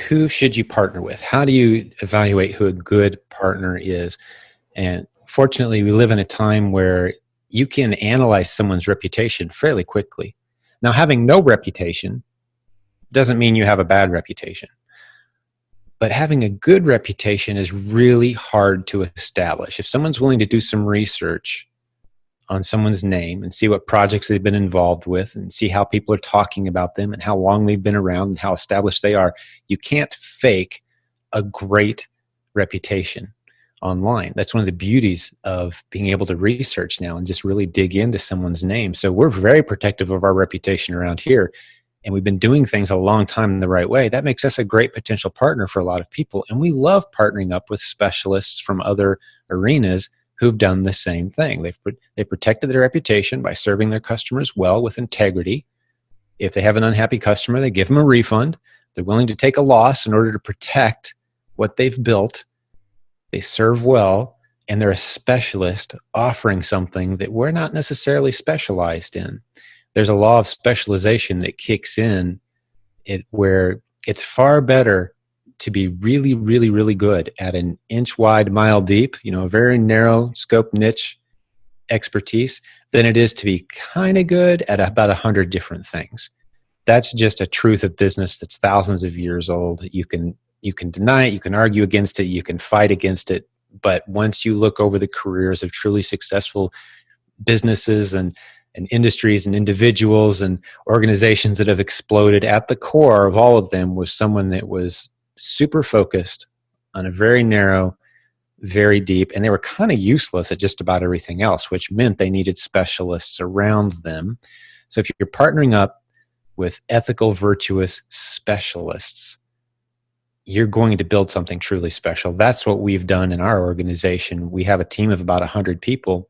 who should you partner with? How do you evaluate who a good partner is? And fortunately, we live in a time where you can analyze someone's reputation fairly quickly. Now, having no reputation doesn't mean you have a bad reputation. But having a good reputation is really hard to establish. If someone's willing to do some research on someone's name and see what projects they've been involved with and see how people are talking about them and how long they've been around and how established they are, you can't fake a great reputation online. That's one of the beauties of being able to research now and just really dig into someone's name. So we're very protective of our reputation around here, and we've been doing things a long time in the right way. That makes us a great potential partner for a lot of people. And we love partnering up with specialists from other arenas who've done the same thing. They've protected their reputation by serving their customers well with integrity. If they have an unhappy customer, they give them a refund. They're willing to take a loss in order to protect what they've built. They serve well, and they're a specialist offering something that we're not necessarily specialized in. There's a law of specialization that kicks in where it's far better to be really, really, really good at an inch wide, mile deep, a very narrow scope niche expertise than it is to be kind of good at about 100 different things. That's just a truth of business that's thousands of years old. You can deny it, you can argue against it, you can fight against it. But once you look over the careers of truly successful businesses and industries and individuals and organizations that have exploded, at the core of all of them was someone that was super focused on a very narrow, very deep, and they were kind of useless at just about everything else, which meant they needed specialists around them. So if you're partnering up with ethical, virtuous specialists, you're going to build something truly special. That's what we've done in our organization. We have a team of about 100 people,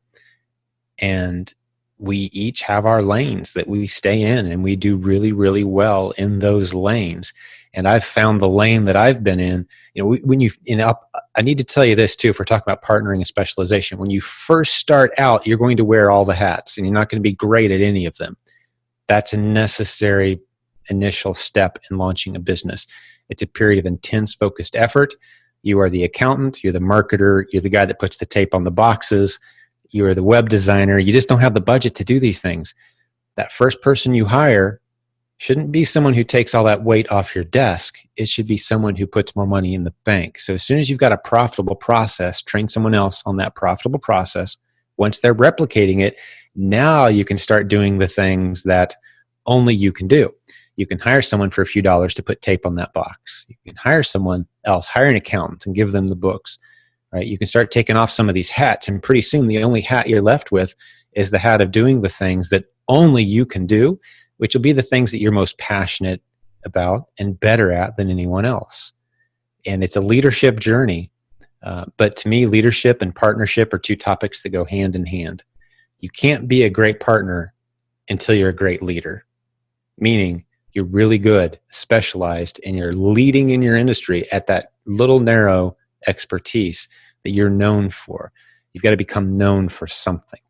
and we each have our lanes that we stay in, and we do really, really well in those lanes. And I've found the lane that I've been in, I need to tell you this too, if we're talking about partnering and specialization. When you first start out, you're going to wear all the hats, and you're not going to be great at any of them. That's a necessary initial step in launching a business. It's a period of intense, focused effort. You are the accountant, you're the marketer, you're the guy that puts the tape on the boxes, you're the web designer. You just don't have the budget to do these things. That first person you hire shouldn't be someone who takes all that weight off your desk. It should be someone who puts more money in the bank. So as soon as you've got a profitable process, train someone else on that profitable process. Once they're replicating it, now you can start doing the things that only you can do. You can hire someone for a few dollars to put tape on that box. You can hire someone else, hire an accountant and give them the books. Right? You can start taking off some of these hats, and pretty soon the only hat you're left with is the hat of doing the things that only you can do, which will be the things that you're most passionate about and better at than anyone else. And it's a leadership journey. But to me, leadership and partnership are two topics that go hand in hand. You can't be a great partner until you're a great leader, meaning you're really good, specialized, and you're leading in your industry at that little narrow expertise that you're known for. You've got to become known for something.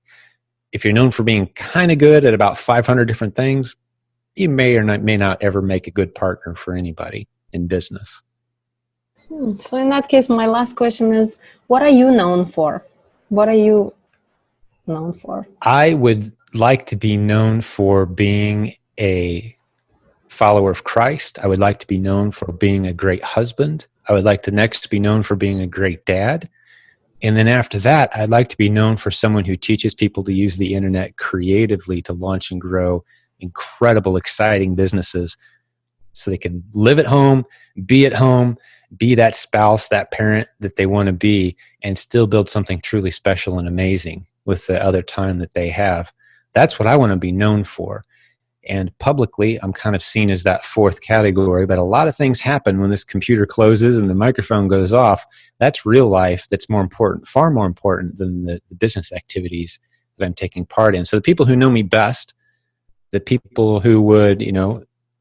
If you're known for being kind of good at about 500 different things, you may not ever make a good partner for anybody in business. So in that case, my last question is, what are you known for? What are you known for? I would like to be known for being a follower of Christ. I would like to be known for being a great husband. I would like to next be known for being a great dad. And then after that, I'd like to be known for someone who teaches people to use the internet creatively to launch and grow incredible, exciting businesses so they can live at home, be that spouse, that parent that they want to be, and still build something truly special and amazing with the other time that they have. That's what I want to be known for. And publicly, I'm kind of seen as that fourth category, but a lot of things happen when this computer closes and the microphone goes off. That's real life that's more important, far more important than the business activities that I'm taking part in. So the people who know me best, the people who would,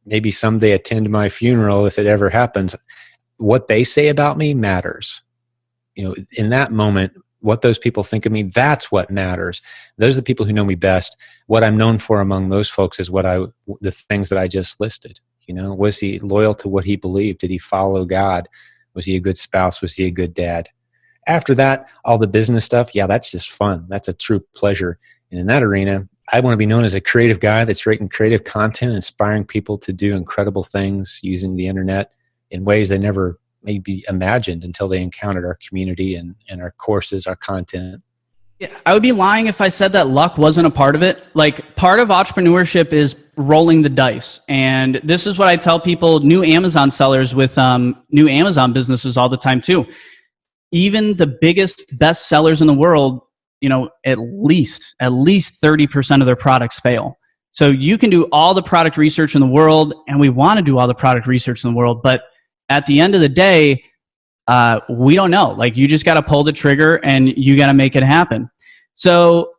maybe someday attend my funeral if it ever happens, what they say about me matters. In that moment, what those people think of me, that's what matters. Those are the people who know me best. What I'm known for among those folks is the things that I just listed. You know, was he loyal to what he believed? Did he follow God? Was he a good spouse? Was he a good dad? After that, all the business stuff, yeah, that's just fun. That's a true pleasure. And in that arena, I want to be known as a creative guy that's writing creative content, inspiring people to do incredible things using the internet in ways they never maybe imagined until they encountered our community and our courses, our content. Yeah, I would be lying if I said that luck wasn't a part of it. Like, part of entrepreneurship is rolling the dice. And this is what I tell people, new Amazon sellers with new Amazon businesses all the time too. Even the biggest best sellers in the world, you know, at least 30% of their products fail. So you can do all the product research in the world, and we want to do all the product research in the world, but at the end of the day, we don't know. Like, you just got to pull the trigger and you got to make it happen. So,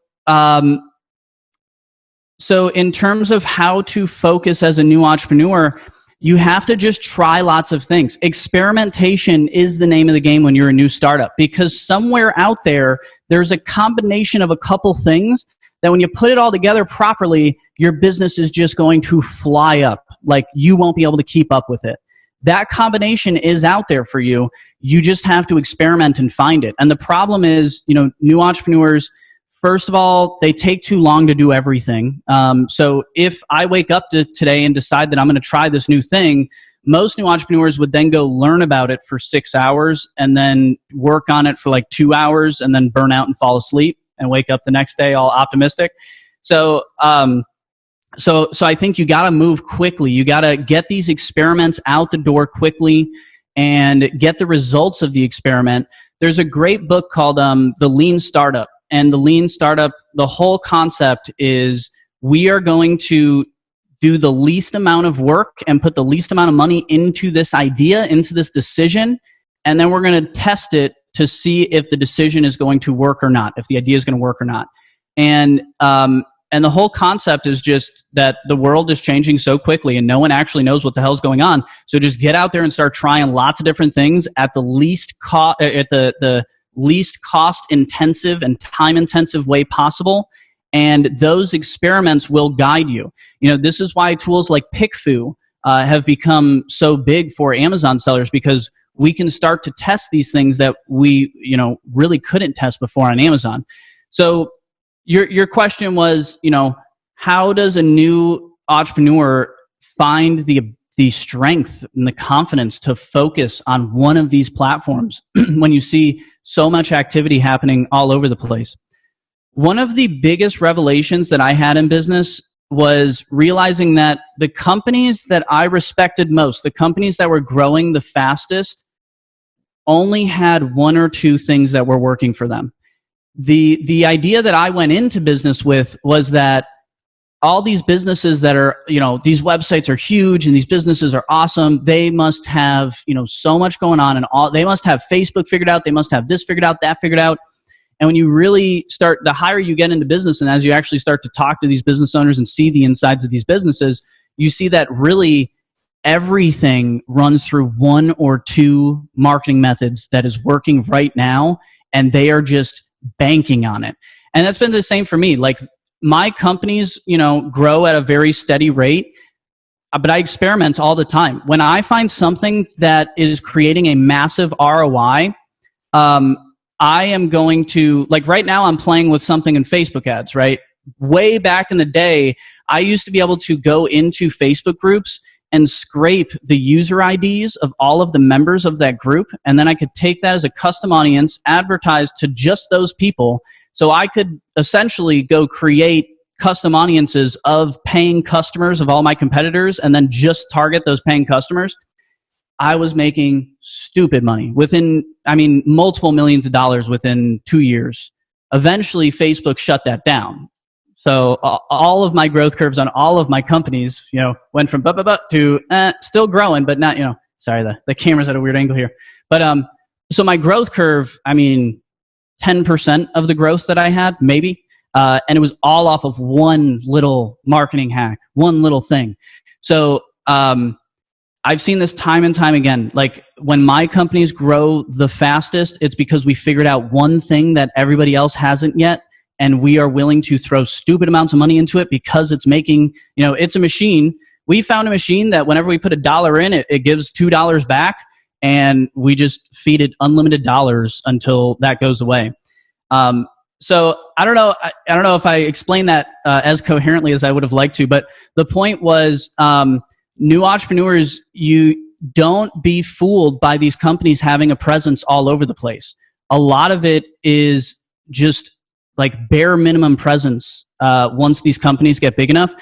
so in terms of how to focus as a new entrepreneur, you have to just try lots of things. Experimentation is the name of the game when you're a new startup, because somewhere out there, there's a combination of a couple things that when you put it all together properly, your business is just going to fly up. Like, you won't be able to keep up with it. That combination is out there for you. You just have to experiment and find it. And the problem is, you know, new entrepreneurs, first of all, they take too long to do everything. So if I wake up today and decide that I'm going to try this new thing, most new entrepreneurs would then go learn about it for 6 hours and then work on it for like 2 hours and then burn out and fall asleep and wake up the next day all optimistic. So I think you got to move quickly. You got to get these experiments out the door quickly and get the results of the experiment. There's a great book called The Lean Startup. And the Lean Startup, the whole concept is we are going to do the least amount of work and put the least amount of money into this idea, into this decision, and then we're going to test it to see if the decision is going to work or not, if the idea is going to work or not. And the whole concept is just that the world is changing so quickly and no one actually knows what the hell's going on. So just get out there and start trying lots of different things at the least the least cost intensive and time intensive way possible. And those experiments will guide you. You know, this is why tools like PickFu have become so big for Amazon sellers, because we can start to test these things that we, you know, really couldn't test before on Amazon. So your question was, you know, how does a new entrepreneur find the strength and the confidence to focus on one of these platforms when you see so much activity happening all over the place? One of the biggest revelations that I had in business was realizing that the companies that I respected most, the companies that were growing the fastest, only had one or two things that were working for them. The idea that I went into business with was that all these businesses that are, you know, these websites are huge and these businesses are awesome. They must have, you know, so much going on, and they must have Facebook figured out. They must have this figured out, that figured out. And when you really start, the higher you get into business, and as you actually start to talk to these business owners and see the insides of these businesses, you see that really everything runs through one or two marketing methods that is working right now, and they are just banking on it. And that's been the same for me. Like, my companies, you know, grow at a very steady rate, but I experiment all the time. When I find something that is creating a massive ROI, I am going to, like right now I'm playing with something in Facebook ads, right? Way back in the day, I used to be able to go into Facebook groups and scrape the user IDs of all of the members of that group, and then I could take that as a custom audience, advertise to just those people. So I could essentially go create custom audiences of paying customers of all my competitors and then just target those paying customers. I was making stupid money within, multiple millions of dollars within 2 years. Eventually, Facebook shut that down. So all of my growth curves on all of my companies, you know, went from to still growing, but not, you know, sorry, the camera's at a weird angle here. But so my growth curve, 10% of the growth that I had, maybe, and it was all off of one little marketing hack, one little thing. So I've seen this time and time again. Like, when my companies grow the fastest, it's because we figured out one thing that everybody else hasn't yet, and we are willing to throw stupid amounts of money into it because it's making, you know, it's a machine. We found a machine that whenever we put $1 in, it gives $2 back, and we just feed it unlimited dollars until that goes away. So I don't know if I explained that as coherently as I would have liked to, but the point was, new entrepreneurs, you don't be fooled by these companies having a presence all over the place. A lot of it is just like bare minimum presence once these companies get big enough.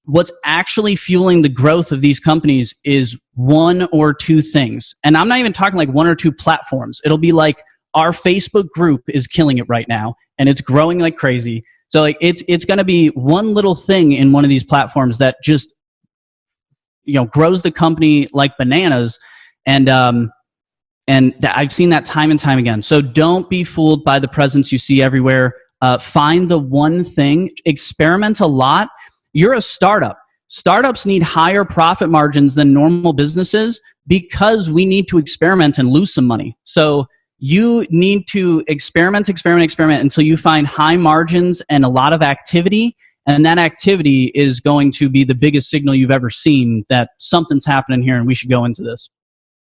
What's actually fueling the growth of these companies is one or two things. And I'm not even talking like one or two platforms. It'll be like our Facebook group is killing it right now, and it's growing like crazy. So like it's going to be one little thing in one of these platforms that just, grows the company like bananas. And I've seen that time and time again. So don't be fooled by the presence you see everywhere. Find the one thing, experiment a lot. You're a startup. Startups need higher profit margins than normal businesses because we need to experiment and lose some money. So you need to experiment until you find high margins and a lot of activity. And that activity is going to be the biggest signal you've ever seen that something's happening here and we should go into this.